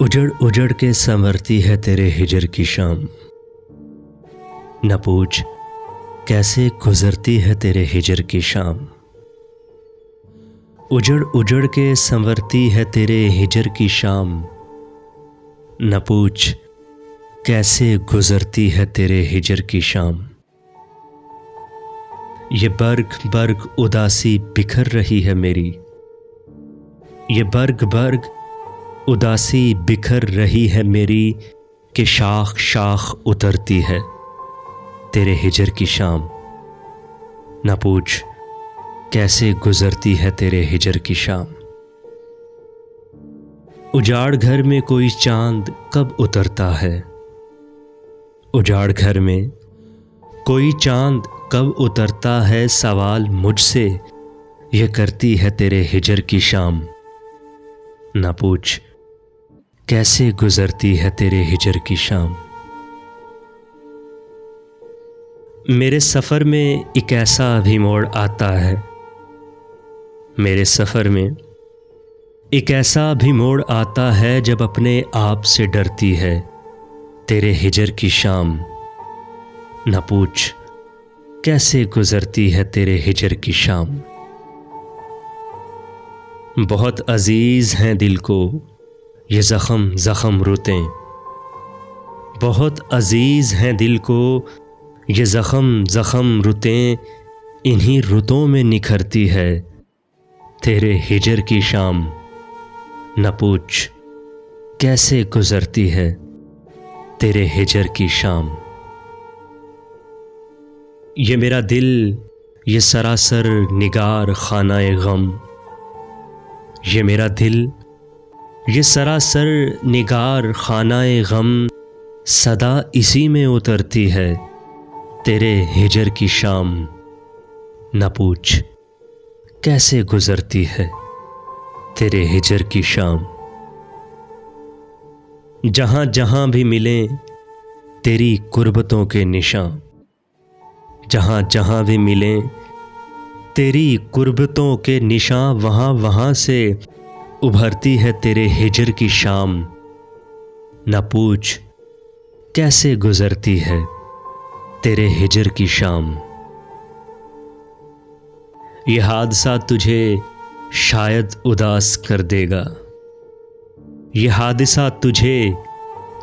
उजड़ उजड़ के संवरती है तेरे हिजर की शाम। न पूछ कैसे गुजरती है तेरे हिजर की शाम। उजड़ उजड़ के संवरती है तेरे हिजर की शाम। न पूछ कैसे गुजरती है तेरे हिजर की शाम। ये बर्ग बर्ग उदासी बिखर रही है मेरी। ये बर्ग बर्ग उदासी बिखर रही है मेरी कि शाख शाख उतरती है तेरे हिजर की शाम। न पूछ कैसे गुजरती है तेरे हिजर की शाम। उजाड़ घर में कोई चांद कब उतरता है। उजाड़ घर में कोई चांद कब उतरता है, सवाल मुझसे ये करती है तेरे हिजर की शाम। न पूछ कैसे गुजरती है तेरे हिजर की शाम। मेरे सफ़र में एक ऐसा भी मोड़ आता है। मेरे सफ़र में एक ऐसा भी मोड़ आता है जब अपने आप से डरती है तेरे हिजर की शाम। न पूछ कैसे गुजरती है तेरे हिजर की शाम। बहुत अजीज हैं दिल को ये ज़ख़म ज़ख़म रुतें। बहुत अजीज हैं दिल को ये ज़ख़म ज़ख़म रुतें। इन्हीं रुतों में निखरती है तेरे हिजर की शाम। न पूछ कैसे गुजरती है तेरे हिजर की शाम। ये मेरा दिल ये सरासर निगार खानाए गम। ये मेरा दिल ये सरासर निगार खानाए गम सदा इसी में उतरती है तेरे हिजर की शाम। न पूछ कैसे गुजरती है तेरे हिजर की शाम। जहाँ जहाँ भी मिलें तेरी कुर्बतों के निशान। जहाँ जहाँ भी मिलें तेरी कुर्बतों के निशान, वहाँ वहाँ से उभरती है तेरे हिजर की शाम। न पूछ कैसे गुजरती है तेरे हिजर की शाम। ये हादसा तुझे शायद उदास कर देगा। ये हादसा तुझे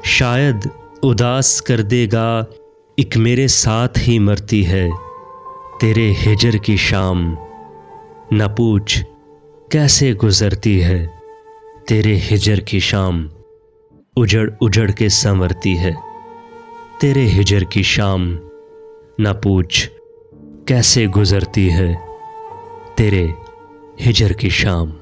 शायद उदास कर देगा। एक मेरे साथ ही मरती है तेरे हिजर की शाम। न पूछ कैसे गुजरती है तेरे हिजर की शाम। उजड़ उजड़ के संवरती है तेरे हिजर की शाम। न पूछ कैसे गुजरती है तेरे हिजर की शाम।